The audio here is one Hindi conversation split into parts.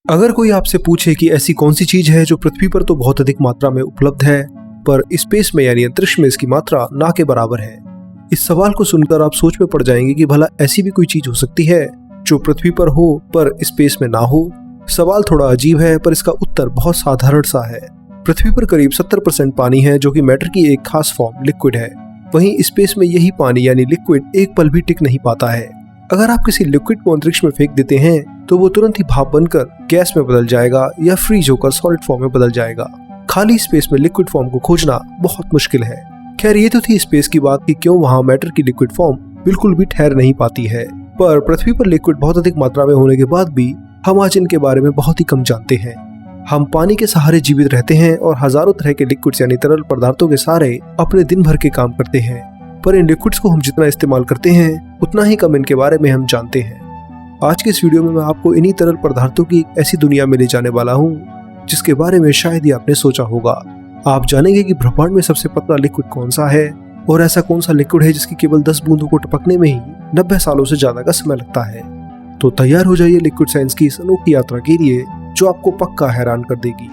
अगर कोई आपसे पूछे कि ऐसी कौन सी चीज है जो पृथ्वी पर तो बहुत अधिक मात्रा में उपलब्ध है पर स्पेस में यानी अंतरिक्ष में इसकी मात्रा ना के बराबर है, इस सवाल को सुनकर आप सोच में पड़ जाएंगे कि भला ऐसी भी कोई चीज हो सकती है जो पृथ्वी पर हो पर स्पेस में ना हो। सवाल थोड़ा अजीब है पर इसका उत्तर बहुत साधारण सा है। पृथ्वी पर करीब 70% पानी है जो कि मैटर की एक खास फॉर्म लिक्विड है। वहीं स्पेस में यही पानी यानी लिक्विड एक पल भी टिक नहीं पाता है। अगर आप किसी लिक्विड को अंतरिक्ष में फेंक देते हैं तो वो तुरंत ही भाप बनकर गैस में बदल जाएगा या फ्रीज होकर सॉलिड फॉर्म में बदल जाएगा। खाली स्पेस में लिक्विड फॉर्म को खोजना बहुत मुश्किल है। खैर ये तो थी स्पेस की बात कि क्यों वहाँ मैटर की लिक्विड फॉर्म बिल्कुल भी ठहर नहीं पाती है, पर पृथ्वी पर लिक्विड बहुत अधिक मात्रा में होने के बाद भी हम आज इनके बारे में बहुत ही कम जानते हैं। हम पानी के सहारे जीवित रहते हैं और हजारों तरह के लिक्विड्स यानी तरल पदार्थों के सहारे अपने दिन भर के काम करते हैं, पर इन लिक्विड्स को हम जितना इस्तेमाल करते हैं उतना ही कम इनके बारे में हम जानते हैं। आज के इस वीडियो में मैं आपको इन्हीं तरल पदार्थों की ऐसी दुनिया में ले जाने वाला हूँ जिसके बारे में शायद ही आपने सोचा होगा। आप जानेंगे कि ब्रह्मांड में सबसे पतला लिक्विड कौन सा है और ऐसा कौन सा लिक्विड है जिसकी केवल 10 बूंदों को टपकने में ही 90 सालों से ज्यादा का समय लगता है। तो तैयार हो जाइए लिक्विड साइंस की इस अनोखी यात्रा के लिए जो आपको पक्का हैरान कर देगी।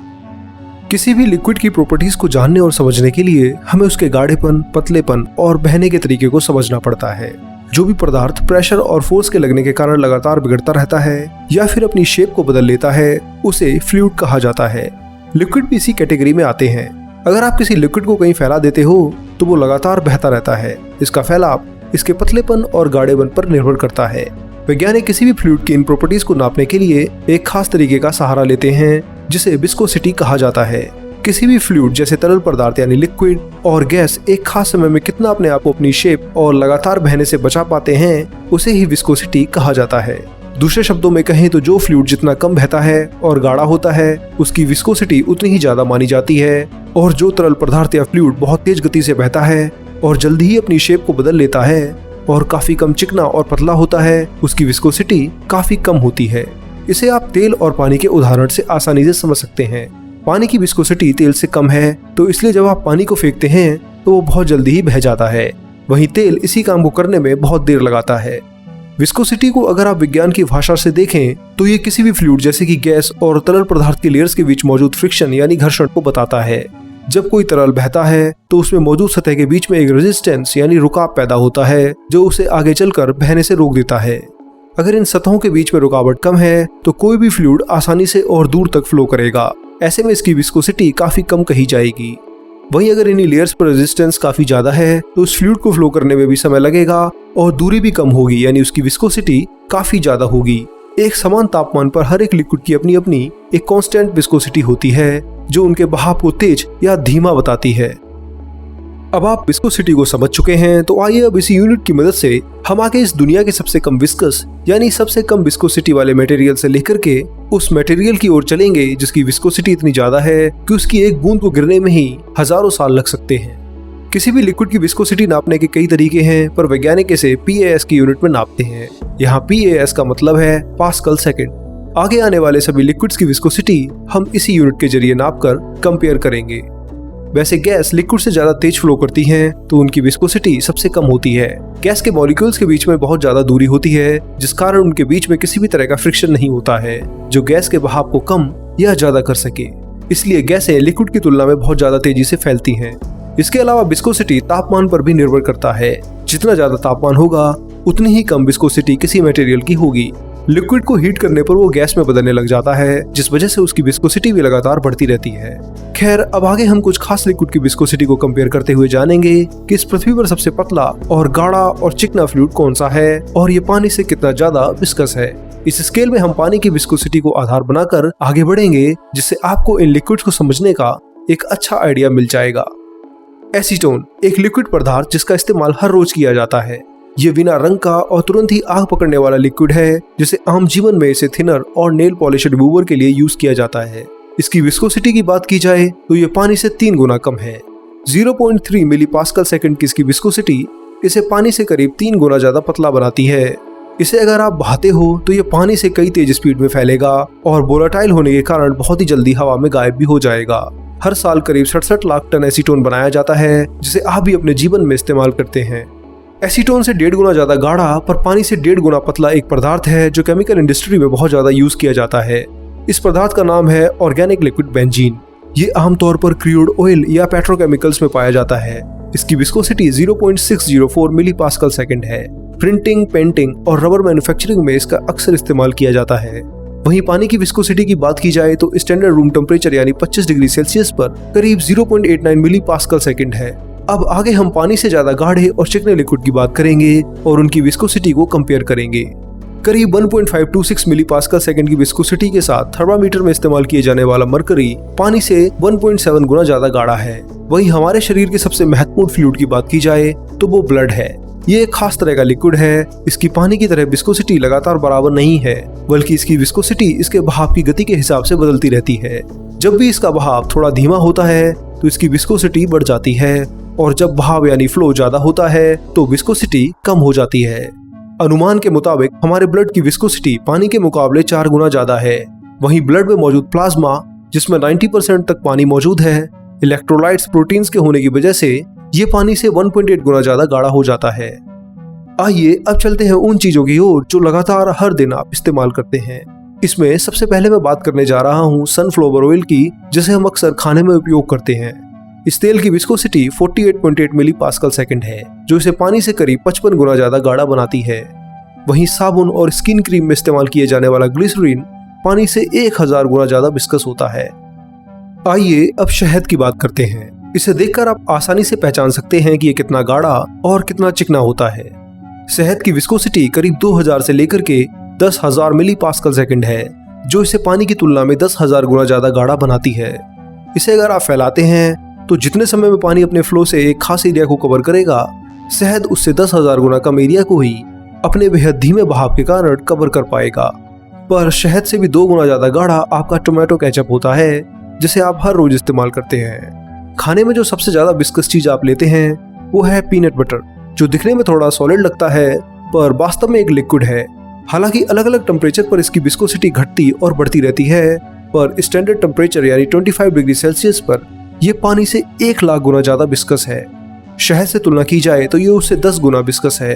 किसी भी लिक्विड की प्रॉपर्टीज को जानने और समझने के लिए हमें उसके गाढ़ेपन, पतलेपन और बहने के तरीके को समझना पड़ता है। जो भी पदार्थ प्रेशर और फोर्स के लगने के कारण लगातार बिगड़ता रहता है या फिर अपनी शेप को बदल लेता है उसे फ्लूइड कहा जाता है। लिक्विड भी इसी कैटेगरी में आते हैं। अगर आप किसी लिक्विड को कहीं फैला देते हो तो वो लगातार बहता रहता है। इसका फैलाव इसके पतलेपन और गाढ़ेपन पर निर्भर करता है। वैज्ञानिक किसी भी फ्लूइड की इन प्रॉपर्टीज को नापने के लिए एक खास तरीके का सहारा लेते हैं जिसे विस्कोसिटी कहा जाता है। किसी भी फ्लूइड जैसे तरल पदार्थ यानी लिक्विड और गैस एक खास समय में कितना अपने आप को अपनी शेप और लगातार बहने से बचा पाते हैं उसे ही विस्कोसिटी कहा जाता है। दूसरे शब्दों में कहें तो जो फ्लूइड जितना कम बहता है और गाढ़ा होता है उसकी विस्कोसिटी उतनी ही ज्यादा मानी जाती है, और जो तरल पदार्थ या फ्लूइड बहुत तेज गति से बहता है और जल्दी ही अपनी शेप को बदल लेता है और काफी कम चिकना और पतला होता है उसकी विस्कोसिटी काफी कम होती है। इसे आप तेल और पानी के उदाहरण से आसानी से समझ सकते हैं। पानी की विस्कोसिटी तेल से कम है तो इसलिए जब आप पानी को फेंकते हैं तो वो बहुत जल्दी ही बह जाता है। वहीं तेल इसी काम को करने में बहुत देर लगाता है। विस्कोसिटी को अगर आप विज्ञान की भाषा से देखें तो ये किसी भी फ्लूइड जैसे कि गैस और तरल पदार्थ के लेयर्स के बीच मौजूद फ्रिक्शन यानी घर्षण को बताता है। जब कोई तरल बहता है तो उसमें मौजूद सतह के बीच में एक रेजिस्टेंस यानी रुकाव पैदा होता है जो उसे आगे चलकर बहने से रोक देता है। अगर इन सतहों के बीच में रुकावट कम है तो कोई भी फ्लूइड आसानी से और दूर तक फ्लो करेगा। ऐसे में इसकी विस्कोसिटी काफी कम कही जाएगी। वहीं अगर इन्हीं लेयर्स पर रेजिस्टेंस काफी ज्यादा है तो उस फ्लूइड को फ्लो करने में भी समय लगेगा और दूरी भी कम होगी यानी उसकी विस्कोसिटी काफी ज्यादा होगी। एक समान तापमान पर हर एक लिक्विड की अपनी अपनी एक कांस्टेंट विस्कोसिटी होती है जो उनके बहाव को तेज या धीमा बताती है। अब आप विस्कोसिटी को समझ चुके हैं तो आइए अब इसी यूनिट की मदद से हम आगे इस दुनिया के सबसे कम विस्कस यानी सबसे कम विस्कोसिटी वाले मटेरियल से लेकर के उस मटेरियल की ओर चलेंगे जिसकी विस्कोसिटी इतनी ज्यादा है कि उसकी एक बूंद को गिरने में ही हजारों साल लग सकते हैं। किसी भी लिक्विड की विस्कोसिटी नापने के कई तरीके हैं पर वैज्ञानिक इसे PAS की यूनिट में नापते हैं। यहाँ PAS का मतलब है पास्कल सेकंड। आगे आने वाले सभी लिक्विड्स की विस्कोसिटी हम इसी यूनिट के जरिए नापकर कंपेयर करेंगे। वैसे गैस लिक्विड से ज्यादा तेज फ्लो करती हैं तो उनकी विस्कोसिटी सबसे कम होती है। गैस के मॉलिक्यूल्स के बीच में बहुत ज्यादा दूरी होती है जिस कारण उनके बीच में किसी भी तरह का फ्रिक्शन नहीं होता है जो गैस के बहाव को कम या ज्यादा कर सके। इसलिए गैसें लिक्विड की तुलना में बहुत ज्यादा तेजी से फैलती हैं। इसके अलावा विस्कोसिटी तापमान पर भी निर्भर करता है। जितना ज्यादा तापमान होगा उतनी ही कम विस्कोसिटी किसी मटेरियल की होगी। लिक्विड को हीट करने पर वो गैस में बदलने लग जाता है जिस वजह से उसकी विस्कोसिटी भी लगातार बढ़ती रहती है। खैर अब आगे हम कुछ खास लिक्विड की विस्कोसिटी को कंपेयर करते हुए जानेंगे कि इस पृथ्वी पर सबसे पतला और गाढ़ा और चिकना फ्लूइड कौन सा है और ये पानी से कितना ज्यादा विस्कस है। इस स्केल में हम पानी की विस्कोसिटी को आधार बनाकर आगे बढ़ेंगे जिससे आपको इन लिक्विड्स को समझने का एक अच्छा आइडिया मिल जाएगा। एसीटोन एक लिक्विड पदार्थ जिसका इस्तेमाल हर रोज किया जाता है। ये बिना रंग का और तुरंत ही आग पकड़ने वाला लिक्विड है जिसे आम जीवन में इसे थिनर और नेल पॉलिश रिमूवर के लिए यूज किया जाता है। इसकी विस्कोसिटी की बात की जाए तो ये पानी से 3 गुना कम है। 0.3 मिली पास्कल सेकंड की इसकी विस्कोसिटी इसे पानी से करीब 3 गुना ज्यादा पतला बनाती है। इसे अगर आप बहाते हो तो ये पानी से कई तेज स्पीड में फैलेगा और वोलेटाइल होने के कारण बहुत ही जल्दी हवा में गायब भी हो जाएगा। हर साल करीब 67 लाख टन एसीटोन बनाया जाता है जिसे आप भी अपने जीवन में इस्तेमाल करते हैं। एसीटोन से 1.5 गुना ज्यादा गाढ़ा पर पानी से 1.5 गुना पतला एक पदार्थ है जो केमिकल इंडस्ट्री में बहुत ज्यादा यूज किया जाता है। इस पदार्थ का नाम है ऑर्गेनिक लिक्विड बेंजीन। ये आमतौर पर क्रूड ऑयल या पेट्रोकेमिकल्स में पाया जाता है। इसकी विस्कोसिटी 0.604 मिलीपास्कल सेकंड है। प्रिंटिंग, पेंटिंग और रबर मैन्युफैक्चरिंग में इसका अक्सर इस्तेमाल किया जाता है। वहीं पानी की विस्कोसिटी की बात की जाए तो स्टैंडर्ड रूम टेम्परेचर यानी 25 डिग्री सेल्सियस पर करीब 0.89 मिलीपास्कल सेकंड है। अब आगे हम पानी से ज्यादा गाढ़े और चिकने लिक्विड की बात करेंगे और उनकी विस्कोसिटी को कंपेयर करेंगे। करीब 1.526 मिलीपास्कल सेकंड की विस्कोसिटी के साथ थर्मामीटर में इस्तेमाल किए जाने वाला मरकरी पानी से 1.7 गुना ज्यादा गाढ़ा है। वहीं हमारे शरीर के सबसे महत्वपूर्ण फ्लूइड की बात की जाए तो वो ब्लड है। ये एक खास तरह का लिक्विड है। इसकी पानी की तरह विस्कोसिटी लगातार बराबर नहीं है, बल्कि इसकी विस्कोसिटी इसके बहाव की गति के हिसाब से बदलती रहती है। जब भी इसका बहाव थोड़ा धीमा होता है तो इसकी विस्कोसिटी बढ़ जाती है, और जब बहाव यानी फ्लो ज्यादा होता है तो विस्कोसिटी कम हो जाती है। अनुमान के मुताबिक हमारे ब्लड की विस्कोसिटी पानी के मुकाबले 4 गुना ज्यादा है। वहीं ब्लड में मौजूद प्लाज्मा, जिसमें 90% तक पानी मौजूद है, इलेक्ट्रोलाइट्स, प्रोटीन्स के होने की वजह से ये पानी से 1.8 गुना ज्यादा गाढ़ा हो जाता है। आइए अब चलते हैं उन चीजों की ओर जो लगातार हर दिन आप इस्तेमाल करते हैं। इसमें सबसे पहले मैं बात करने जा रहा हूँ सनफ्लावर ऑयल की, जिसे हम अक्सर खाने में उपयोग करते हैं। इस तेल की विस्कोसिटी 48.8 मिलीपास्कल सेकंड है, जो इसे पानी से करीब 55 गुना ज्यादा गाढ़ा बनाती है। वहीं साबुन और स्किन क्रीम में इस्तेमाल किए जाने वाला ग्लिसरीन पानी से 1000 गुना ज्यादा विस्कस होता है। आइए अब शहद की बात करते हैं। इसे देखकर आप आसानी से पहचान सकते हैं कि ये कितना गाढ़ा और कितना चिकना होता है। शहद की विस्कोसिटी करीब 2000 से लेकर के 10,000 मिलीपास्कल सेकंड है, जो इसे पानी की तुलना में 10,000 गुना ज्यादा गाढ़ा बनाती है। इसे अगर आप फैलाते हैं तो जितने समय में पानी अपने फ्लो से एक खास एरिया को कवर करेगा, शहद उससे 10,000 गुना कम एरिया को ही अपने बेहद धीमे बहाव के कारण कवर कर पाएगा। पर शहद से भी 2 गुना ज्यादा गाढ़ा आपका टोमेटो केचप होता है, जिसे आप हर रोज इस्तेमाल करते हैं। खाने में जो सबसे ज्यादा विस्कस चीज आप लेते हैं वो है पीनट बटर, जो दिखने में थोड़ा सॉलिड लगता है पर वास्तव में एक लिक्विड है। हालांकि अलग अलग टेम्परेचर पर इसकी विस्कोसिटी घटती और बढ़ती रहती है, पर स्टैंडर्ड टेम्परेचर यानी 25 डिग्री सेल्सियस पर यह पानी से 1 लाख गुना ज्यादा विस्कस है। शहद से तुलना की जाए तो ये उससे 10 गुना विस्कस है।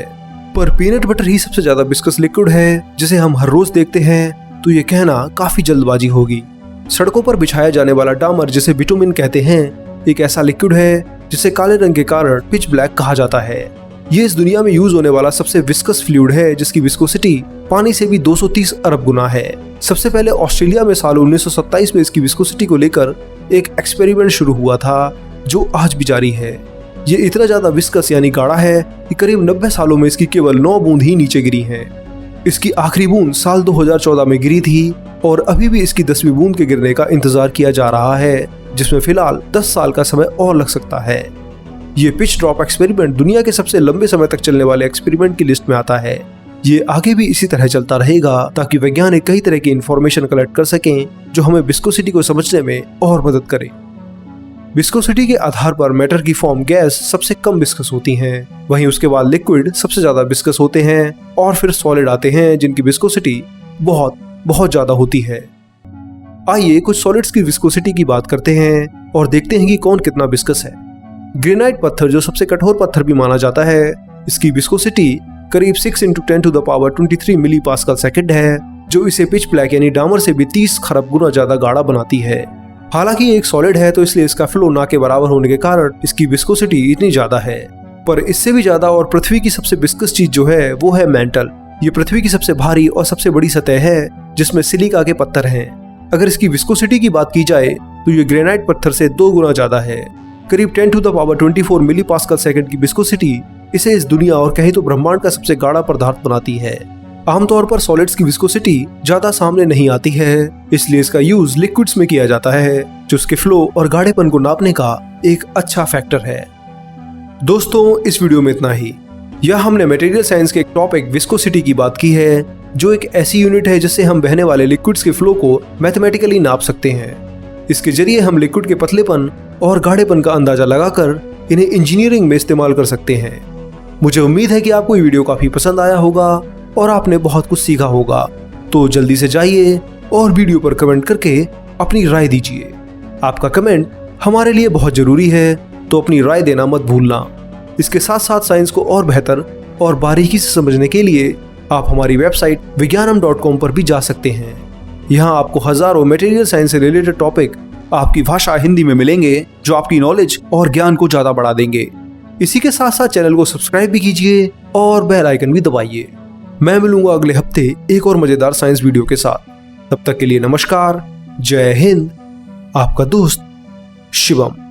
पर पीनट बटर ही सबसे ज्यादा विस्कस लिक्विड है, जिसे हम हर रोज देखते हैं, तो ये कहना काफी जल्दबाजी होगी। सड़कों पर बिछाया जाने वाला डामर, जिसे बिटुमिन कहते हैं, एक ऐसा लिक्विड है जिसे काले रंग के कारण पिच ब्लैक कहा जाता है। ये इस दुनिया में यूज होने वाला सबसे विस्कस फ्लूइड है, जिसकी विस्कोसिटी पानी से भी 230 अरब गुना है। सबसे पहले ऑस्ट्रेलिया में साल 1927 में इसकी विस्कोसिटी को लेकर एक एक्सपेरिमेंट शुरू हुआ था, जो आज भी जारी है। ये इतना ज्यादा विस्कस यानी गाढ़ा है कि करीब 90 सालों में इसकी केवल 9 बूंद ही नीचे गिरी हैं। इसकी आखिरी बूंद साल 2014 में गिरी थी और अभी भी इसकी 10वीं बूंद के गिरने का इंतजार किया जा रहा है, जिसमें फिलहाल 10 साल का समय और लग सकता है। ये पिच ड्रॉप एक्सपेरिमेंट दुनिया के सबसे लंबे समय तक चलने वाले एक्सपेरिमेंट की लिस्ट में आता है। ये आगे भी इसी तरह चलता रहेगा ताकि वैज्ञानिक कई तरह की इंफॉर्मेशन कलेक्ट कर सकें, जो हमें विस्कोसिटी को समझने में और मदद करे। विस्कोसिटी के आधार पर मैटर की फॉर्म गैस सबसे कम विस्कस होती हैं, वहीं उसके बाद लिक्विड सबसे ज्यादा विस्कस होते हैं और फिर सॉलिड आते हैं, जिनकी विस्कोसिटी बहुत बहुत ज्यादा होती है। आइए कुछ सॉलिड्स की विस्कोसिटी की बात करते हैं और देखते हैं कि कौन कितना विस्कस है। ग्रेनाइट पत्थर, जो सबसे कठोर पत्थर भी माना जाता है, इसकी विस्कोसिटी करीब 6 × 10⁻23 मिलीपास्कल सेकंड है, जो इसे पिच ब्लैक यानी डामर से भी 30 खरब गुना ज्यादा गाढ़ा बनाती है। हालांकि ये एक सॉलिड है, तो इसलिए इसका फ्लो ना के बराबर होने के कारण इसकी विस्कोसिटी इतनी ज्यादा है। पर इससे भी ज्यादा और पृथ्वी की सबसे विस्कस चीज जो है वो है मेंटल। ये पृथ्वी की सबसे भारी और सबसे बड़ी सतह है, जिसमें सिलिका के पत्थर हैं। अगर इसकी विस्कोसिटी की बात की जाए तो ये ग्रेनाइट पत्थर से 2 गुना ज्यादा है। करीब 10⁻24 मिलीपास्कल सेकंड की विस्कोसिटी इसे इस दुनिया और कहीं तो ब्रह्मांड का सबसे गाढ़ा पदार्थ बनाती है। आमतौर पर सॉलिड्स की विस्कोसिटी ज्यादा सामने नहीं आती है, इसलिए इसका यूज लिक्विड्स में किया जाता है, जो उसके फ्लो और गाढ़ेपन को नापने का एक अच्छा फैक्टर है। दोस्तों, इस वीडियो में इतना ही। यह हमने मटेरियल साइंस के एक टॉपिक विस्कोसिटी की बात की है, जो एक ऐसी यूनिट है जिससे हम बहने वाले लिक्विड्स के फ्लो को मैथमेटिकली नाप सकते हैं। इसके जरिए हम लिक्विड के पतलेपन और गाढ़ेपन का अंदाजा लगाकर इन्हें इंजीनियरिंग में इस्तेमाल कर सकते हैं। मुझे उम्मीद है कि आपको ये वीडियो काफी पसंद आया होगा और आपने बहुत कुछ सीखा होगा। तो जल्दी से जाइए और वीडियो पर कमेंट करके अपनी राय दीजिए। आपका कमेंट हमारे लिए बहुत जरूरी है, तो अपनी राय देना मत भूलना। इसके साथ साथ साइंस को और बेहतर और बारीकी से समझने के लिए आप हमारी वेबसाइट विज्ञानम.com पर भी जा सकते हैं। यहाँ आपको हजारों मटेरियल साइंस से रिलेटेड टॉपिक आपकी भाषा हिंदी में मिलेंगे जो आपकी नॉलेज और ज्ञान को ज्यादा बढ़ा देंगे। इसी के साथ साथ चैनल को सब्सक्राइब भी कीजिए और बेल आइकन भी दबाइए। मैं मिलूंगा अगले हफ्ते एक और मजेदार साइंस वीडियो के साथ। तब तक के लिए नमस्कार, जय हिंद, आपका दोस्त शिवम।